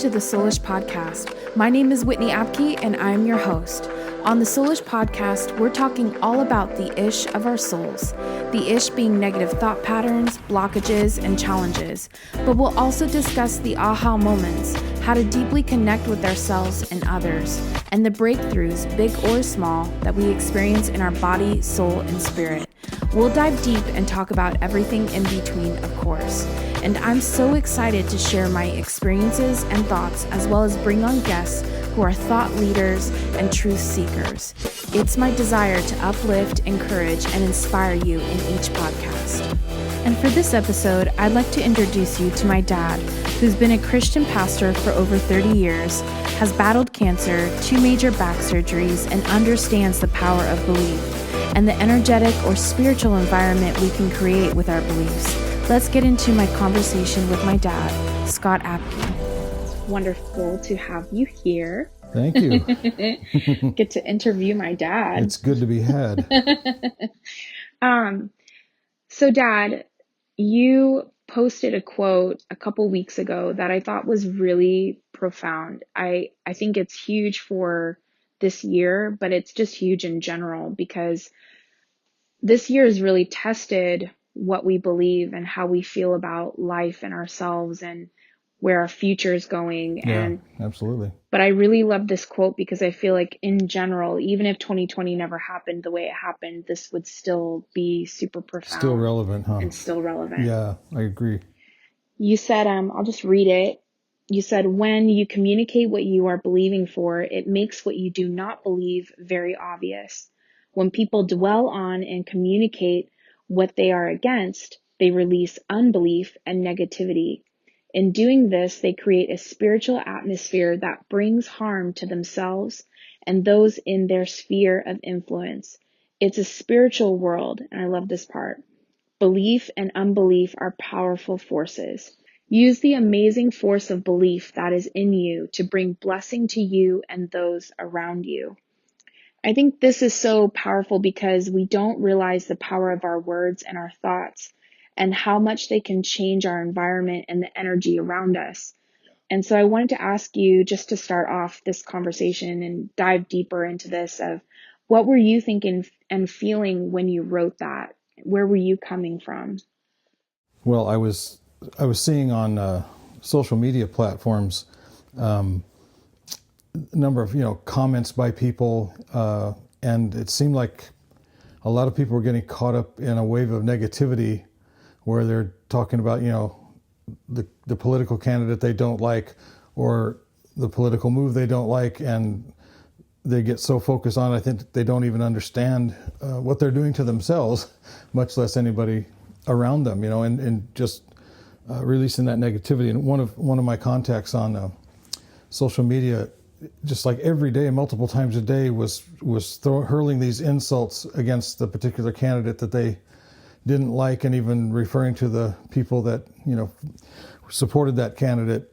to the Soulish Podcast. My name is Whitney Abke, and I'm your host. On the Soulish Podcast, we're talking all about the ish of our souls. The ish being negative thought patterns, blockages, and challenges. But we'll also discuss the aha moments, how to deeply connect with ourselves and others, and the breakthroughs, big or small, that we experience in our body, soul, and spirit. We'll dive deep and talk about everything in between, of course. And I'm so excited to share my experiences and thoughts, as well as bring on guests who are thought leaders and truth seekers. It's my desire to uplift, encourage, and inspire you in each podcast. And for this episode, I'd like to introduce you to my dad, who's been a Christian pastor for over 30 years, has battled cancer, 2 major back surgeries, and understands the power of belief and the energetic or spiritual environment we can create with our beliefs. Let's get into my conversation with my dad, Scott Abke. Wonderful to have you here. Thank you. Get to interview my dad. It's good to be had. So Dad, you posted a quote a couple weeks ago that I thought was really profound. I think it's huge for this year, but it's just huge in general because this year has really tested what we believe and how we feel about life and ourselves and where our future is going. Yeah, absolutely. But I really love this quote because I feel like in general, even if 2020 never happened the way it happened, this would still be super profound. Still relevant, huh? And still relevant. Yeah, I agree. You said, I'll just read it. You said, when you communicate what you are believing for, it makes what you do not believe very obvious. When people dwell on and communicate what they are against, they release unbelief and negativity. In doing this, they create a spiritual atmosphere that brings harm to themselves and those in their sphere of influence. It's a spiritual world, and I love this part. Belief and unbelief are powerful forces. Use the amazing force of belief that is in you to bring blessing to you and those around you. I think this is so powerful because we don't realize the power of our words and our thoughts and how much they can change our environment and the energy around us. And so I wanted to ask you, just to start off this conversation and dive deeper into this, of what were you thinking and feeling when you wrote that? Where were you coming from? Well, I was seeing on social media platforms a number of comments by people, and it seemed like a lot of people were getting caught up in a wave of negativity, where they're talking about the political candidate they don't like or the political move they don't like, and they get so focused on it, I think they don't even understand what they're doing to themselves, much less anybody around them, and just releasing that negativity. And one of my contacts on social media, just like every day, multiple times a day, was hurling these insults against the particular candidate that they didn't like, and even referring to the people that supported that candidate,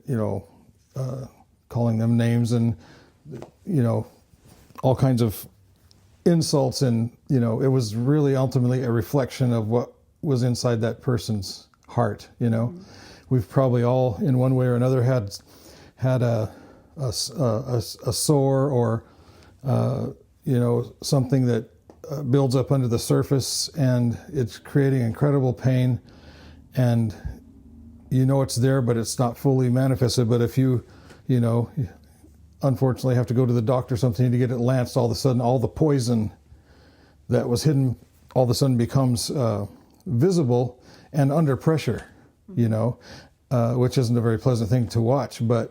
calling them names and all kinds of insults. And it was really ultimately a reflection of what was inside that person's heart. Mm-hmm. We've probably all, in one way or another, had a sore or something that builds up under the surface, and it's creating incredible pain, and it's there, but it's not fully manifested. But if you unfortunately have to go to the doctor or something to get it lanced, all of a sudden all the poison that was hidden all of a sudden becomes visible and under pressure, which isn't a very pleasant thing to watch, but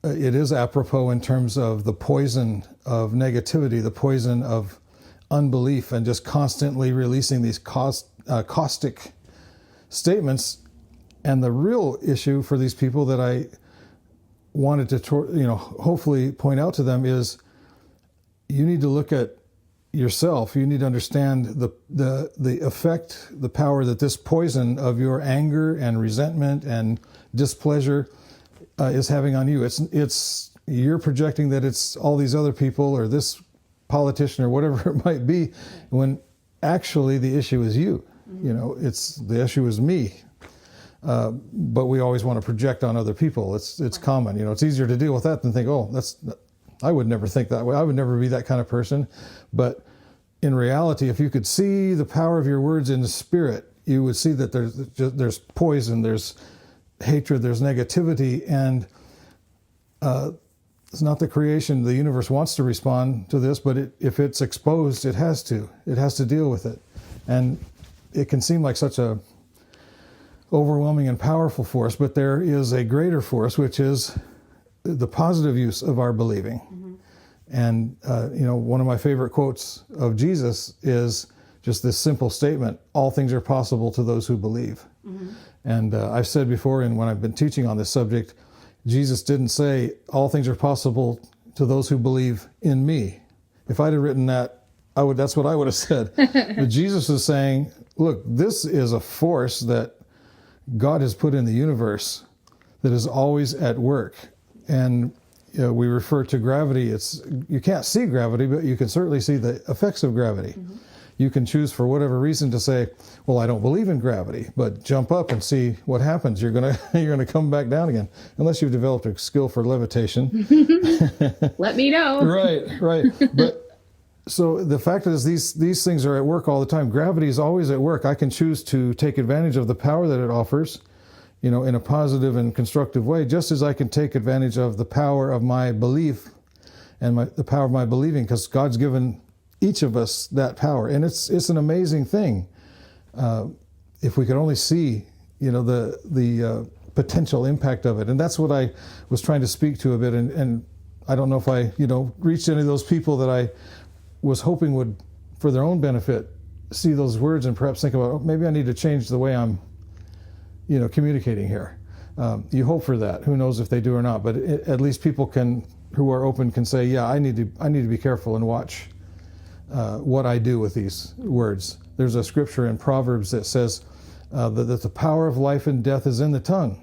it is apropos in terms of the poison of negativity, the poison of unbelief, and just constantly releasing these caustic statements. And the real issue for these people that I wanted to, hopefully point out to them is, you need to look at yourself. You need to understand the effect, the power that this poison of your anger and resentment and displeasure is having on you. It's you're projecting that it's all these other people or this politician or whatever it might be, when actually the issue is you. It's the issue is me. but we always want to project on other people. It's common. It's easier to deal with that than think, oh, I would never think that way. I would never be that kind of person. But in reality, if you could see the power of your words in the spirit, you would see that there's poison, there's hatred, there's negativity, and it's not the creation. The universe wants to respond to this, but if it's exposed, it has to. It has to deal with it. And it can seem like such a overwhelming and powerful force, but there is a greater force, which is the positive use of our believing. Mm-hmm. And, one of my favorite quotes of Jesus is just this simple statement: all things are possible to those who believe. Mm-hmm. And I've said before, and when I've been teaching on this subject, Jesus didn't say all things are possible to those who believe in me. If I'd have written that, that's what I would have said. But Jesus is saying, look, this is a force that God has put in the universe that is always at work. And we refer to gravity. You can't see gravity, but you can certainly see the effects of gravity. Mm-hmm. You can choose for whatever reason to say, well, I don't believe in gravity, but jump up and see what happens. You're gonna come back down again, unless you've developed a skill for levitation. Let me know. Right. But so the fact is, these things are at work all the time. Gravity is always at work. I can choose to take advantage of the power that it offers, in a positive and constructive way, just as I can take advantage of the power of my belief and the power of my believing, because God's given each of us that power. And it's an amazing thing. If we could only see, the potential impact of it. And that's what I was trying to speak to a bit. And I don't know if I, reached any of those people that I was hoping would, for their own benefit, see those words and perhaps think about, oh, maybe I need to change the way I'm, communicating here. You hope for that. Who knows if they do or not? But at least people who are open can say, yeah, I need to be careful and watch what I do with these words. There's a scripture in Proverbs that says that the power of life and death is in the tongue,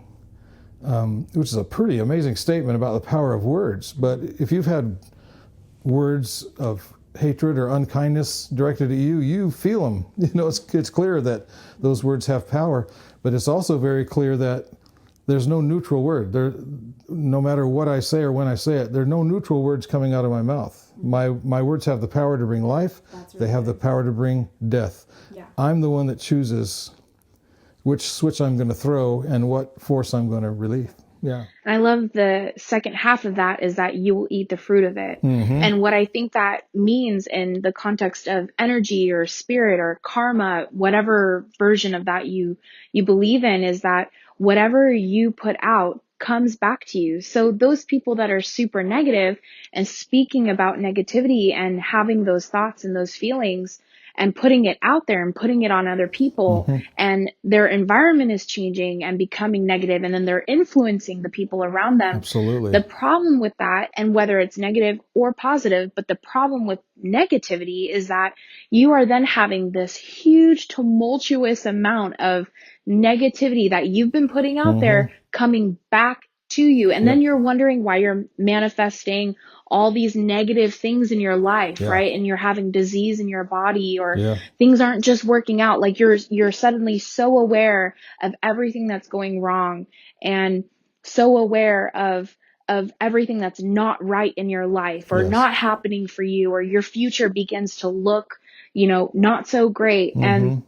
which is a pretty amazing statement about the power of words. But if you've had words of hatred or unkindness directed at you, you feel them. It's clear that those words have power, but it's also very clear that there's no neutral word. No matter what I say or when I say it, there are no neutral words coming out of my mouth. My words have the power to bring life. They have the power to bring death. Yeah. I'm the one that chooses which switch I'm going to throw and what force I'm going to relieve. Yeah. And I love the second half of that is that you will eat the fruit of it. Mm-hmm. And what I think that means in the context of energy or spirit or karma, whatever version of that you believe in, is that whatever you put out comes back to you. So those people that are super negative and speaking about negativity and having those thoughts and those feelings and putting it out there and putting it on other people, mm-hmm. and their environment is changing and becoming negative, and then they're influencing the people around them. Absolutely. The problem with that, and whether it's negative or positive, but the problem with negativity is that you are then having this huge tumultuous amount of negativity that you've been putting out mm-hmm. there coming back to you. And then you're wondering why you're manifesting all these negative things in your life, right? And you're having disease in your body, or things aren't just working out. Like you're suddenly so aware of everything that's going wrong, and so aware of everything that's not right in your life or not happening for you, or your future begins to look, not so great. Mm-hmm. And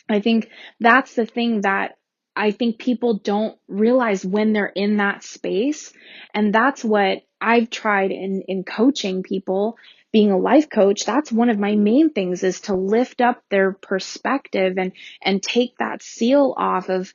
I think that's the thing that I think people don't realize when they're in that space. And that's what I've tried in coaching people, being a life coach. That's one of my main things, is to lift up their perspective and take that seal off of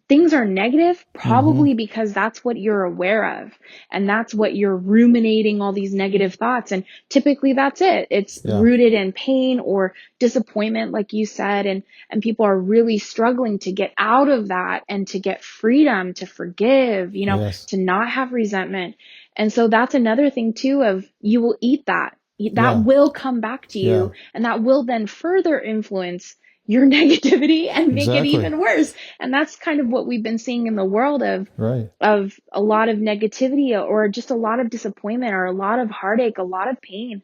things are negative, probably mm-hmm. because that's what you're aware of. And that's what you're ruminating, all these negative thoughts. And typically that's it. It's rooted in pain or disappointment, like you said. And people are really struggling to get out of that and to get freedom, to forgive, to not have resentment. And so that's another thing too, of you will eat that. That will come back to you, and that will then further influence your negativity and make it even worse. And that's kind of what we've been seeing in the world of a lot of negativity, or just a lot of disappointment, or a lot of heartache, a lot of pain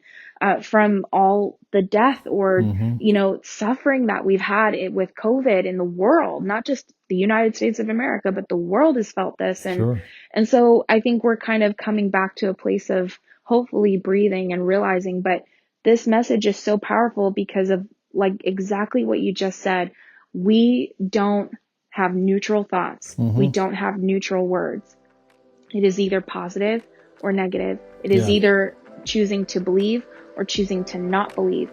from all the death or, mm-hmm. Suffering that we've had with COVID in the world, not just the United States of America, but the world has felt this. Sure. And so I think we're kind of coming back to a place of hopefully breathing and realizing, but this message is so powerful because of like exactly what you just said. We don't have neutral thoughts. We don't have neutral words. It is either positive or negative. It is either choosing to believe or choosing to not believe.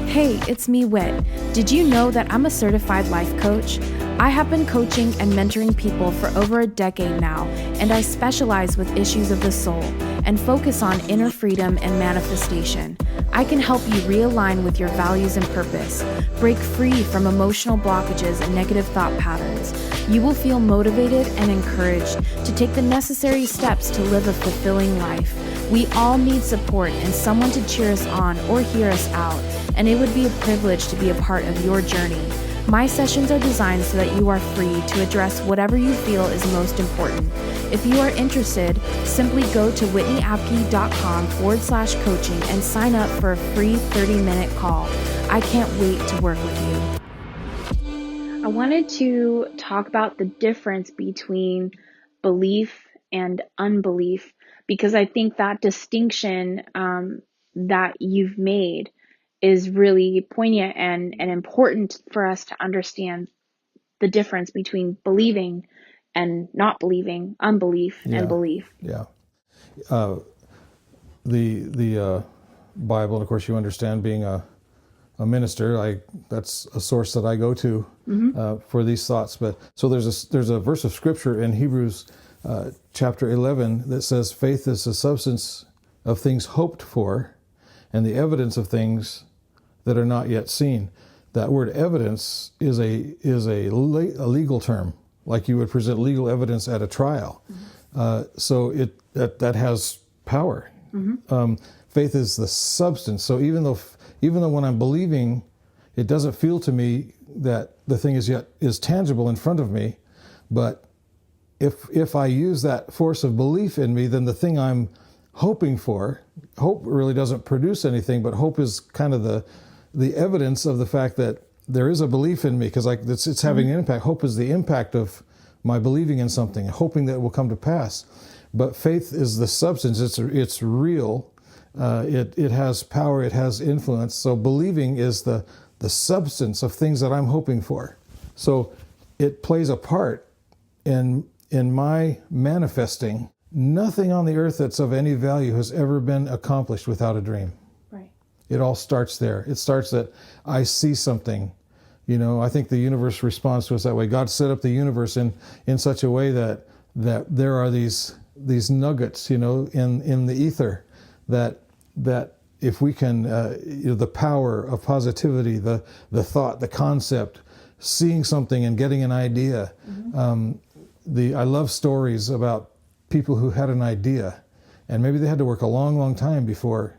Hey, it's me, Whit. Did you know that I'm a certified life coach? I have been coaching and mentoring people for over a decade now, and I specialize with issues of the soul and focus on inner freedom and manifestation. I can help you realign with your values and purpose, break free from emotional blockages and negative thought patterns. You will feel motivated and encouraged to take the necessary steps to live a fulfilling life. We all need support and someone to cheer us on or hear us out, and it would be a privilege to be a part of your journey. My sessions are designed so that you are free to address whatever you feel is most important. If you are interested, simply go to whitneyabke.com/coaching and sign up for a free 30-minute call. I can't wait to work with you. I wanted to talk about the difference between belief and unbelief, because I think that distinction that you've made is really poignant and important for us to understand the difference between believing and not believing, unbelief and belief. Yeah. The Bible, and of course you understand, being a minister, that's a source that I go to for these thoughts. But so there's a verse of scripture in Hebrews chapter 11 that says, "Faith is the substance of things hoped for, and the evidence of things that are not yet seen." That word evidence is a legal term, like you would present legal evidence at a trial. So that has power. Faith is the substance. So even though when I'm believing, it doesn't feel to me that the thing is tangible in front of me, but if I use that force of belief in me, then the thing I'm hoping for, hope really doesn't produce anything, but hope is kind of the evidence of the fact that there is a belief in me, because it's having an impact. Hope is the impact of my believing in something, hoping that it will come to pass. But faith is the substance. It's real. It has power. It has influence. So believing is the substance of things that I'm hoping for. So it plays a part in my manifesting. Nothing on the earth that's of any value has ever been accomplished without a dream. Right. It all starts there. It starts that I see something. I think the universe responds to us that way. God set up the universe in such a way that there are these nuggets, in the ether that if we can, the power of positivity, the thought, the concept, seeing something and getting an idea. I love stories about people who had an idea, and maybe they had to work a long, long time before,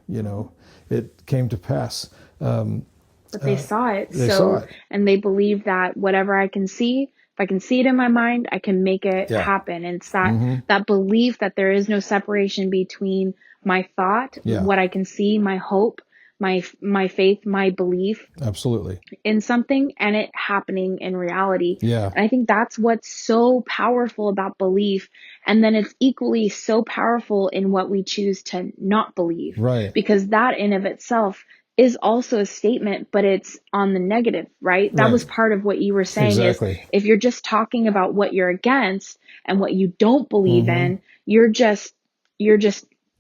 it came to pass. But they saw it. They saw it. And they believe that whatever I can see, if I can see it in my mind, I can make it happen. And it's that belief that there is no separation between my thought, what I can see, my hope, my faith, my belief. Absolutely. In something, and it happening in reality. Yeah. And I think that's what's so powerful about belief. And then it's equally so powerful in what we choose to not believe. Right. Because that in of itself is also a statement, but it's on the negative, right? That was part of what you were saying. Exactly. Is if you're just talking about what you're against and what you don't believe in, you're just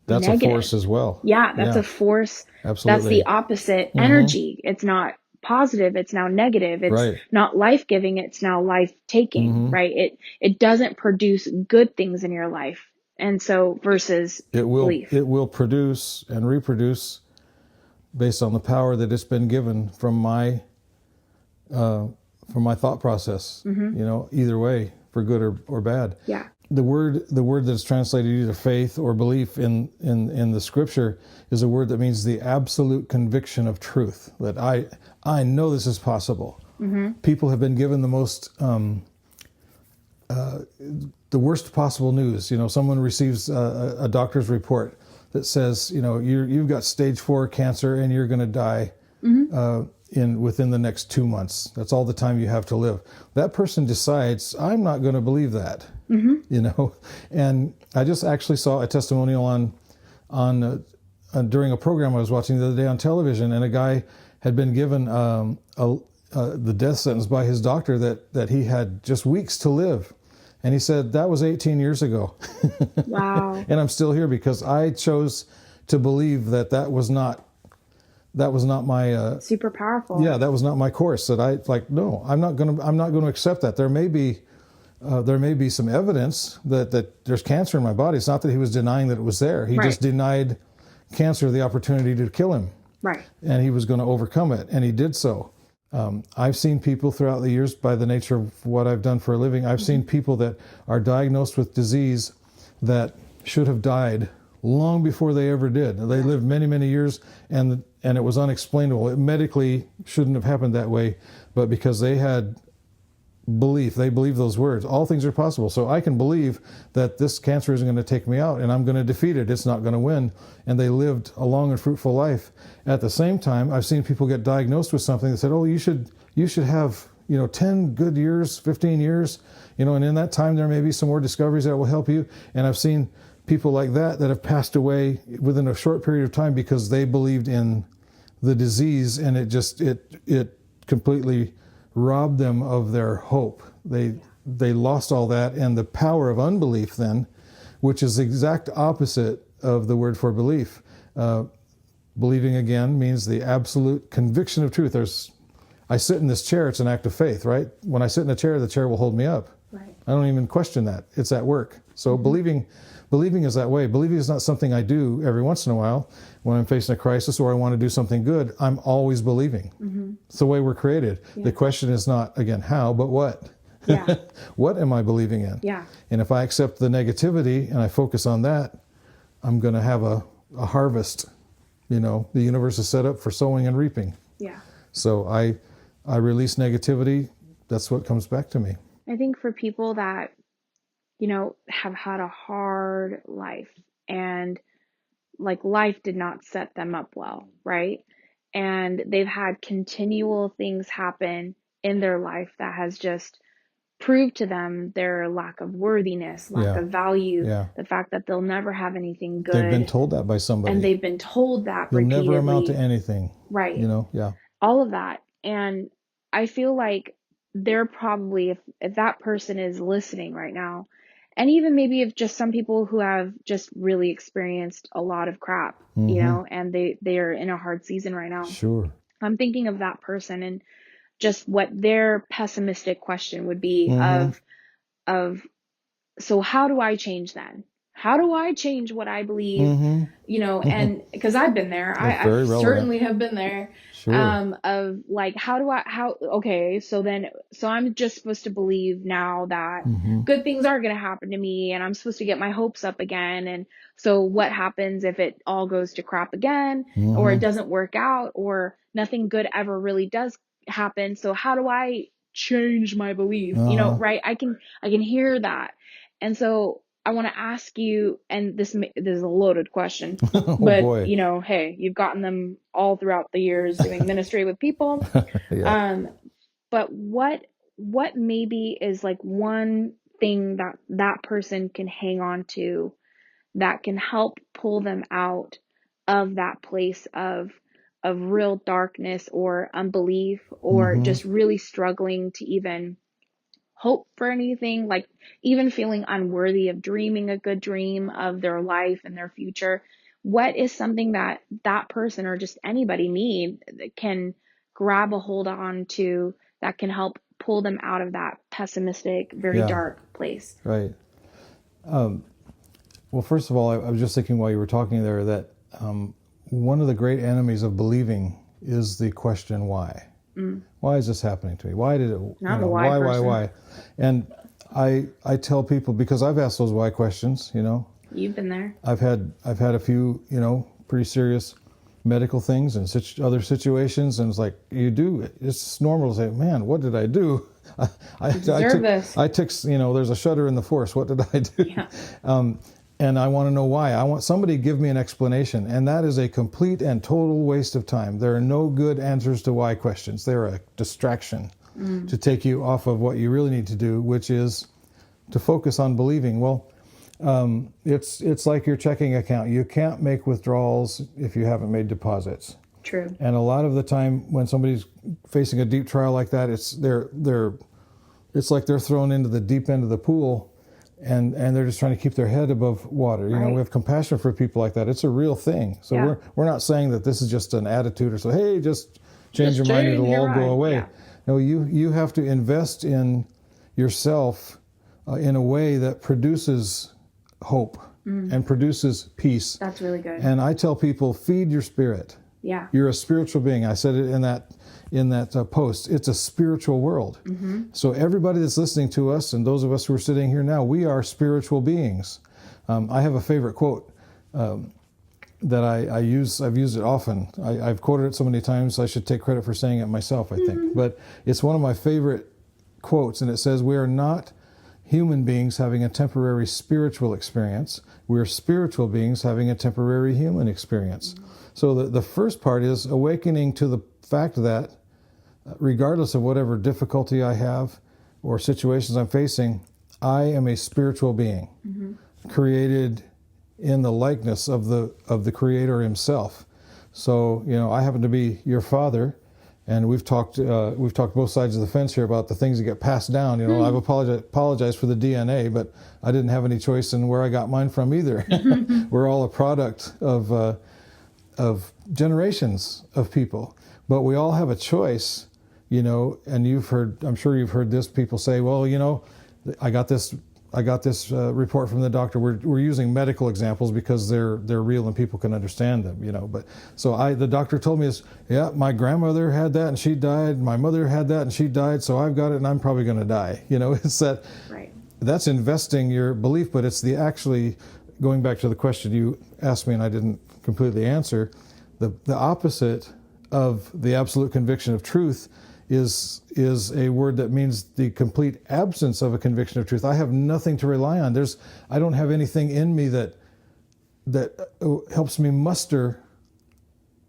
that's negative. A force as well. Yeah, that's a force. Absolutely. That's the opposite energy. It's not positive. It's now negative. It's not life-giving. It's now life-taking, right? It doesn't produce good things in your life. And so versus belief. It will produce and reproduce based on the power that it's been given from my thought process, either way, for good or bad. Yeah. The word that's translated either faith or belief in the scripture is a word that means the absolute conviction of truth, that I know this is possible. People have been given the most the worst possible news. Someone receives a doctor's report that says, you've got stage 4 cancer and you're going to die within the next 2 months. That's all the time you have to live. That person decides, I'm not going to believe that, And I just actually saw a testimonial on during a program I was watching the other day on television, and a guy had been given the death sentence by his doctor that he had just weeks to live. And he said, that was 18 years ago. Wow. And I'm still here because I chose to believe that was not my super powerful. Yeah, that was not my course. That no, I'm not going to accept that. There may be some evidence that there's cancer in my body. It's not that he was denying that it was there. He just denied cancer the opportunity to kill him. Right. And he was going to overcome it, and he did so. I've seen people throughout the years, by the nature of what I've done for a living, I've seen people that are diagnosed with disease that should have died long before they ever did. They lived many, many years, and it was unexplainable. It medically shouldn't have happened that way, but because they had belief, they believed those words. All things are possible. So I can believe that this cancer isn't going to take me out, and I'm going to defeat it. It's not going to win. And they lived a long and fruitful life. At the same time, I've seen people get diagnosed with something that said, oh, you should have 10 good years, 15 years, and in that time there may be some more discoveries that will help you. And I've seen people like that have passed away within a short period of time because they believed in the disease, and it completely robbed them of their hope. They lost all that, and the power of unbelief then, which is the exact opposite of the word for belief. Believing, again, means the absolute conviction of truth. I sit in this chair, it's an act of faith, right? When I sit in a chair, the chair will hold me up. Right. I don't even question that. It's at work. So believing is that way. Believing is not something I do every once in a while when I'm facing a crisis or I want to do something good. I'm always believing. Mm-hmm. It's the way we're created. Yeah. The question is not, again, how, but what. Yeah. What am I believing in? Yeah. And if I accept the negativity and I focus on that, I'm going to have a harvest. The universe is set up for sowing and reaping. Yeah. So I release negativity. That's what comes back to me. I think for people that have had a hard life, and life did not set them up well, right? And they've had continual things happen in their life that has just proved to them their lack of worthiness, lack of value, the fact that they'll never have anything good. They've been told that by somebody. And they've been told that You'll repeatedly. never amount to anything. Right. Yeah. All of that. And I feel like they're probably, if that person is listening right now, and even maybe if just some people who have just really experienced a lot of crap, and they are in a hard season right now. Sure. I'm thinking of that person and just what their pessimistic question would be of, so how do I change then? How do I change what I believe? And because I've been there, I certainly have been there. Sure. Of okay, so I'm just supposed to believe now that good things are going to happen to me, and I'm supposed to get my hopes up again. And so what happens if it all goes to crap again, or it doesn't work out, or nothing good ever really does happen? So how do I change my belief? Right? I can hear that. And so I want to ask you, and this is a loaded question, but boy. Hey, you've gotten them all throughout the years doing ministry with people. Yeah. But what maybe is one thing that person can hang on to that can help pull them out of that place of real darkness or unbelief, or just really struggling to even hope for anything, even feeling unworthy of dreaming a good dream of their life and their future? What is something that person or just anybody that can grab a hold on to that can help pull them out of that pessimistic, very dark place? Right. Well, first of all, I was just thinking while you were talking there that one of the great enemies of believing is the question why. Why is this happening to me? Why did it? Why? And I tell people, because I've asked those why questions. You've been there. I've had a few pretty serious medical things and other situations, and it's like it's normal to say, man, what did I do? I deserve this. I took there's a shudder in the force. What did I do? Yeah. and I want to know why. I want somebody to give me an explanation, and that is a complete and total waste of time. There are no good answers to why questions. They're a distraction to take you off of what you really need to do, which is to focus on believing. Well, it's like your checking account. You can't make withdrawals if you haven't made deposits. True. And a lot of the time when somebody's facing a deep trial like that, it's like they're thrown into the deep end of the pool, and they're just trying to keep their head above water. You know, we have compassion for people like that. It's a real thing. So we're not saying that this is just an attitude or so, hey, just change your mind, it'll all go away. Yeah. No, you have to invest in yourself in a way that produces hope and produces peace. That's really good. And I tell people, feed your spirit. Yeah. You're a spiritual being. I said it in that post. It's a spiritual world. Mm-hmm. So everybody that's listening to us, and those of us who are sitting here now, we are spiritual beings. I have a favorite quote that I use. I've used it often. I've quoted it so many times, I should take credit for saying it myself, I think. Mm-hmm. But it's one of my favorite quotes, and it says, we are not human beings having a temporary spiritual experience. We're spiritual beings having a temporary human experience. Mm-hmm. So the first part is awakening to the fact that regardless of whatever difficulty I have or situations I'm facing, I am a spiritual being, created in the likeness of the Creator Himself. So, you know, I happen to be your father, and we've talked both sides of the fence here about the things that get passed down. You know, I've apologized for the DNA, but I didn't have any choice in where I got mine from either. We're all a product of generations of people, but we all have a choice, you know. And I'm sure you've heard this, people say, well, you know, I got this report from the doctor. We're using medical examples because they're real and people can understand them, you know. But so the doctor told me this, yeah, my grandmother had that and she died, my mother had that and she died, so I've got it and I'm probably going to die. You know, it's that, right. That's investing your belief, but it's actually going back to the question you asked me and I didn't completely answer. The opposite of the absolute conviction of truth is a word that means the complete absence of a conviction of truth. I have nothing to rely on. I don't have anything in me that helps me muster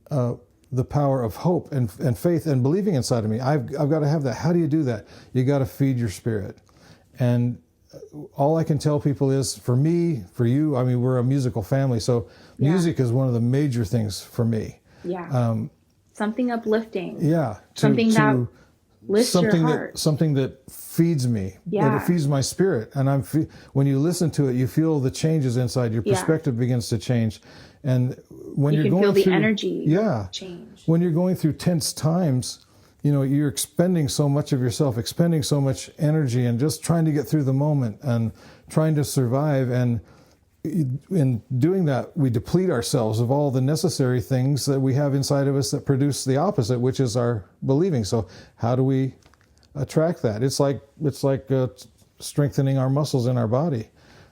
the power of hope and faith and believing inside of me. I've got to have that. How do you do that? You got to feed your spirit. And all I can tell people is, for me, for you, I mean, we're a musical family, so music is one of the major things for me. Yeah. Something uplifting. Yeah. Something that lifts your heart. Something that feeds me. Yeah. That it feeds my spirit. And when you listen to it, you feel the changes inside. Your perspective begins to change. And when you're going through... You can feel the energy change. When you're going through tense times, you know, you're expending so much of yourself, expending so much energy, and just trying to get through the moment and trying to survive. And in doing that, we deplete ourselves of all the necessary things that we have inside of us that produce the opposite, which is our believing. So how do we attract that? It's like strengthening our muscles in our body.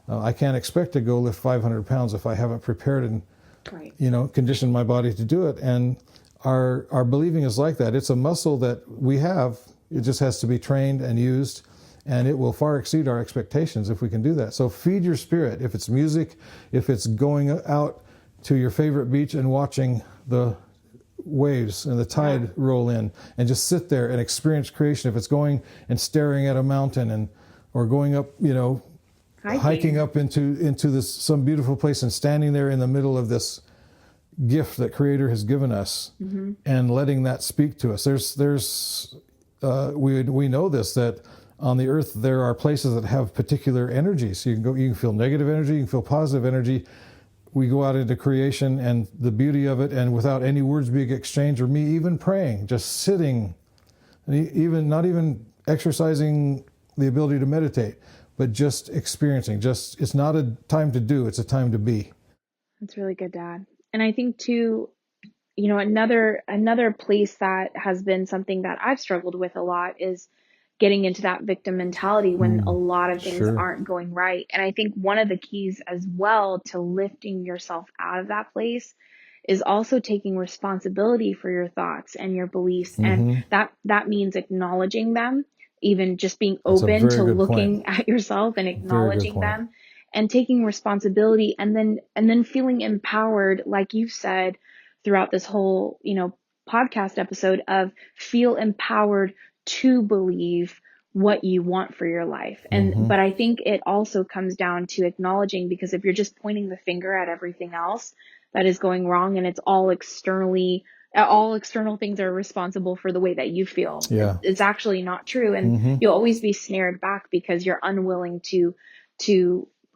I can't expect to go lift 500 pounds if I haven't prepared and conditioned my body to do it. And our believing is like that. It's a muscle that we have. It just has to be trained and used, and it will far exceed our expectations if we can do that. So feed your spirit. If it's music, if it's going out to your favorite beach and watching the waves and the tide roll in and just sit there and experience creation. If it's going and staring at a mountain or going up, hiking up into this some beautiful place and standing there in the middle of this gift that Creator has given us, and letting that speak to us. We know this, that on the earth there are places that have particular energies. You can feel negative energy, you can feel positive energy. We go out into creation and the beauty of it, and without any words being exchanged or me even praying, just sitting, and not even exercising the ability to meditate, but just experiencing. It's not a time to do, it's a time to be. That's really good, Dad. And I think too, another place that has been something that I've struggled with a lot is getting into that victim mentality when a lot of things aren't going right. And I think one of the keys as well to lifting yourself out of that place is also taking responsibility for your thoughts and your beliefs. And that means acknowledging them, even just being open to looking at yourself and acknowledging them, and taking responsibility, and then feeling empowered, like you've said throughout this whole, podcast episode, of feel empowered to believe what you want for your life. But I think it also comes down to acknowledging, because if you're just pointing the finger at everything else that is going wrong, and it's all external things are responsible for the way that you feel. Yeah. It's actually not true. And you'll always be snared back because you're unwilling to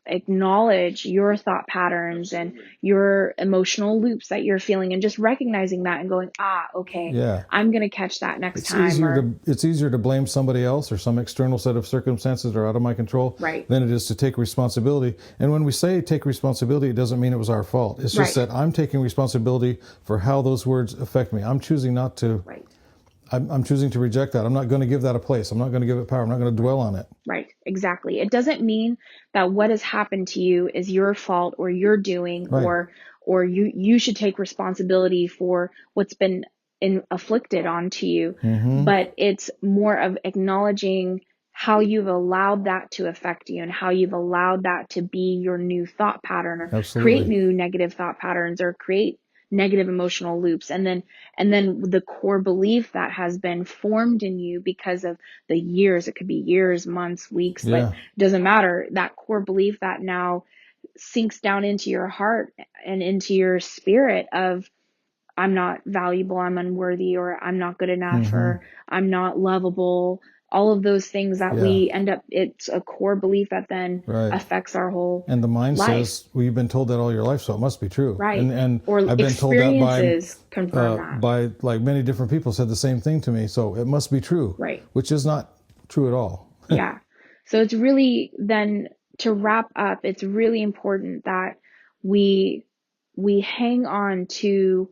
acknowledge your thought patterns and your emotional loops that you're feeling, and just recognizing that and going, okay, Yeah. I'm going to catch that next It's time. It's easier to blame somebody else or some external set of circumstances that are out of my control Right. than it is to take responsibility. And when we say take responsibility, it doesn't mean it was our fault. It's just Right. that I'm taking responsibility for how those words affect me. I'm choosing not to. Right. I'm choosing to reject that. I'm not going to give that a place. I'm not going to give it power. I'm not going to dwell on it. Right. Exactly. It doesn't mean that what has happened to you is your fault or your doing, Right. or you should take responsibility for what's been afflicted onto you. But it's more of acknowledging how you've allowed that to affect you, and how you've allowed that to be your new thought pattern, or Absolutely. create new negative thought patterns, or create negative emotional loops. And then the core belief that has been formed in you because of the years, it could be years, months, weeks, Yeah. but it doesn't matter. That core belief that now sinks down into your heart and into your spirit of, I'm not valuable, I'm unworthy, or I'm not good enough, or I'm not lovable. All of those things that we end up, it's a core belief that then Right. affects our whole And the mind life. says, well, you've been told that all your life, so it must be true. Right. And Or I've been told that experiences confirm that. by like many different people said the same thing to me, so it must be true. Right. Which is not true at all. Yeah. So it's really, then, to wrap up, it's really important that we hang on to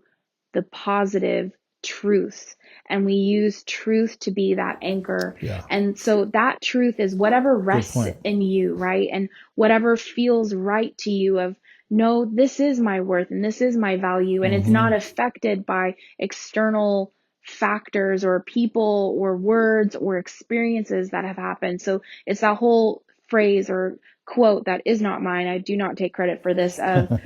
the positive truth, and we use truth to be that anchor. Yeah. And so that truth is whatever rests point. in you, right? And whatever feels right to you, of, no, this is my worth and this is my value, and it's not affected by external factors or people or words or experiences that have happened. So it's that whole phrase or quote that is not mine, I do not take credit for this, of,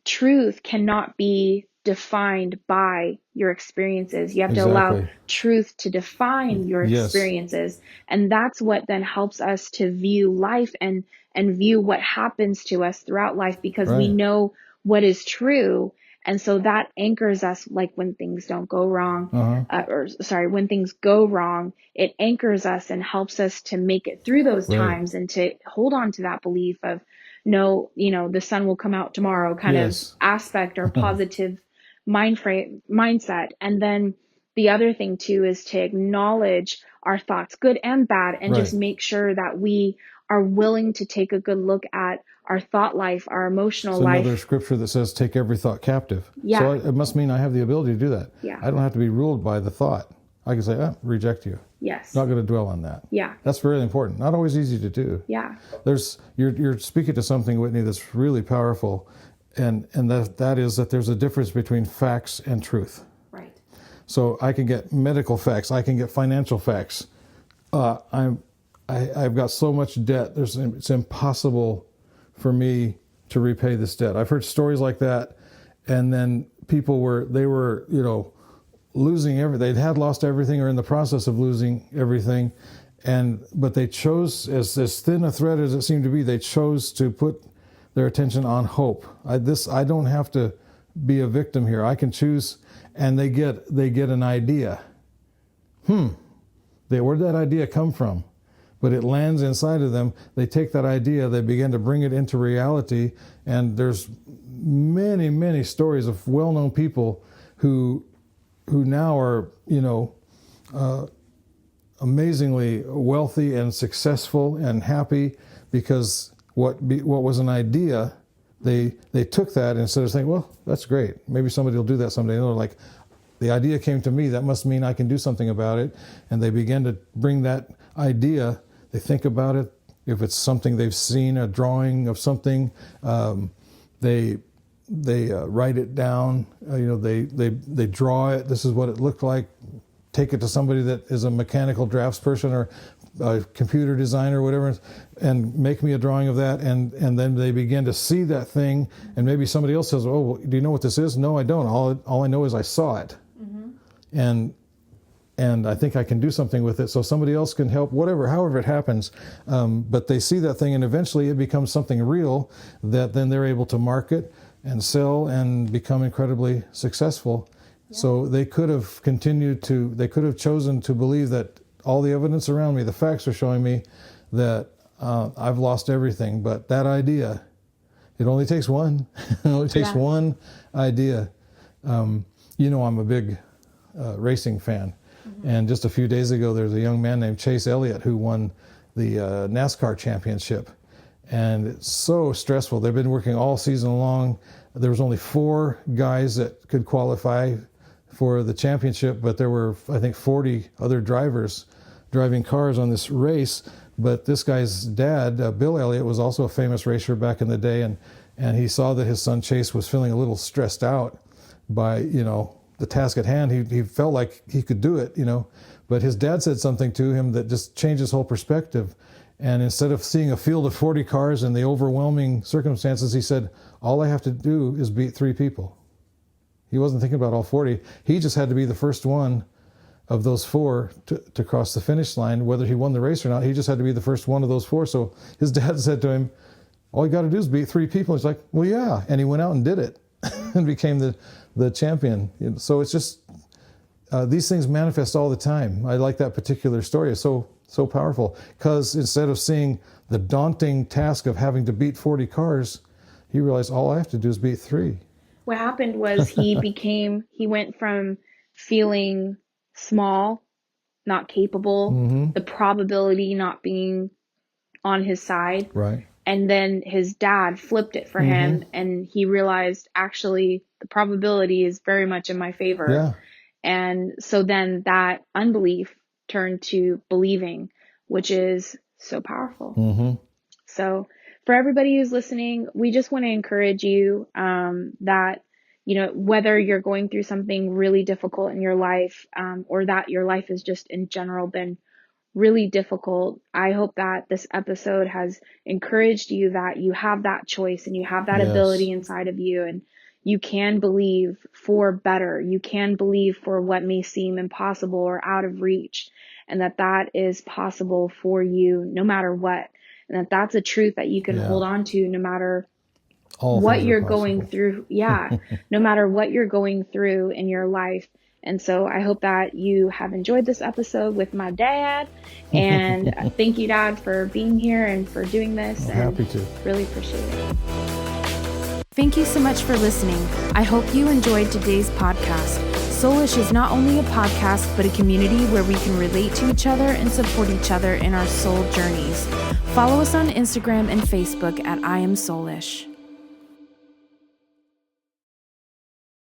truth cannot be defined by your experiences. You have to allow Exactly. truth to define your Yes. experiences. And that's what then helps us to view life and view what happens to us throughout life, because we Right. know what is true. And so that anchors us, like when things don't go wrong, when things go wrong, it anchors us and helps us to make it through those Right. times, and to hold on to that belief of, no, the sun will come out tomorrow kind Yes. of aspect, or positive mindset. And then the other thing too is to acknowledge our thoughts, good and bad, and just Right. make sure that we are willing to take a good look at our thought life, our emotional It's life. another scripture that says, take every thought captive. Yeah. So it must mean I have the ability to do that. Yeah. I don't have to be ruled by the thought. I can say, reject you. Yes. Not going to dwell on that. Yeah. That's very important. Not always easy to do. Yeah. You're speaking to something, Whitney, that's really powerful, and that is that there's a difference between facts and truth. Right. So I can get medical facts, I can get financial facts. I've got so much debt. It's impossible for me to repay this debt. I've heard stories like that, and then people were losing everything. They'd lost everything, or in the process of losing everything, but they chose, as thin a thread as it seemed to be, they chose to put their attention on hope. I don't have to be a victim here. I can choose, and they get an idea. Where'd that idea come from? But it lands inside of them. They take that idea, they begin to bring it into reality, and there's many, many stories of well-known people who now are, amazingly wealthy and successful and happy, because what was an idea, they took that, instead of saying, well, that's great, maybe somebody will do that someday. And they're like, the idea came to me, that must mean I can do something about it. And they begin to bring that idea, they think about it. If it's something they've seen, a drawing of something, they write it down. They draw it. This is what it looked like. Take it to somebody that is a mechanical draftsperson, or a computer designer or whatever, and make me a drawing of that, and then they begin to see that thing, and maybe somebody else says, "Oh, well, do you know what this is?" No, I don't. All I know is I saw it, and I think I can do something with it. So somebody else can help, however it happens. But they see that thing, and eventually it becomes something real that then they're able to market and sell and become incredibly successful. Yeah. So they could have chosen to believe that all the evidence around me, the facts are showing me that I've lost everything. But that idea, it only takes one. It only takes one idea. I'm a big racing fan. And just a few days ago, there's a young man named Chase Elliott who won the NASCAR championship. And it's so stressful. They've been working all season long. There was only 4 guys that could qualify for the championship, but there were, I think, 40 other drivers driving cars on this race. But this guy's dad, Bill Elliott, was also a famous racer back in the day, and he saw that his son Chase was feeling a little stressed out by, the task at hand. He felt like he could do it, but his dad said something to him that just changed his whole perspective. And instead of seeing a field of 40 cars and the overwhelming circumstances, he said, all I have to do is beat 3 people. He wasn't thinking about all 40. He just had to be the first one of those 4 to cross the finish line. Whether he won the race or not, he just had to be the first one of those 4. So his dad said to him, all you got to do is beat 3 people. He's like, well, yeah. And he went out and did it and became the champion. So it's just, these things manifest all the time. I like that particular story. It's so powerful, because instead of seeing the daunting task of having to beat 40 cars, he realized all I have to do is beat 3. What happened was he went from feeling small, not capable, the probability not being on his side. Right. And then his dad flipped it for him, and he realized, actually, the probability is very much in my favor. Yeah. And so then that unbelief turned to believing, which is so powerful. So for everybody who's listening, we just want to encourage you that, whether you're going through something really difficult in your life, or that your life has just in general been really difficult, I hope that this episode has encouraged you that you have that choice and you have that ability inside of you, and you can believe for better. You can believe for what may seem impossible or out of reach, and that is possible for you no matter what. And that's a truth that you can hold on to no matter what you're going through. Yeah. No matter what you're going through in your life. And so I hope that you have enjoyed this episode with my dad. And thank you, Dad, for being here and for doing this. I'm happy to. Really appreciate it. Thank you so much for listening. I hope you enjoyed today's podcast. Soulish is not only a podcast, but a community where we can relate to each other and support each other in our soul journeys. Follow us on Instagram and Facebook at I Am Soulish.